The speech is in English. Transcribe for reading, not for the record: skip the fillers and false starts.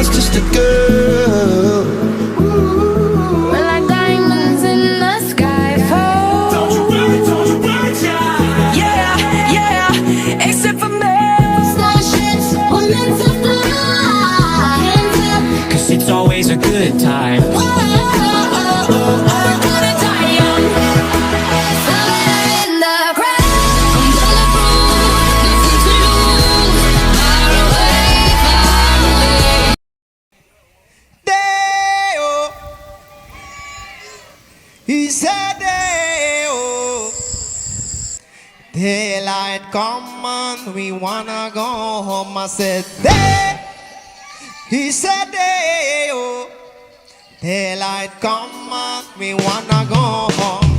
was just a girl. We're like diamonds in the sky. Don't you worry, child. Yeah, yeah, except for me. Starships were meant to fly. Hands up. Cause it's always a good time. Oh, oh, oh, oh, oh. Gonna die young. Somewhere in the crowd, I'm bulletproof, nothing to lose. Far away, far away. Day-o. He said, day-o. Daylight come and we wanna go home. I said, day. He said, day-o. Daylight come and we wanna go home.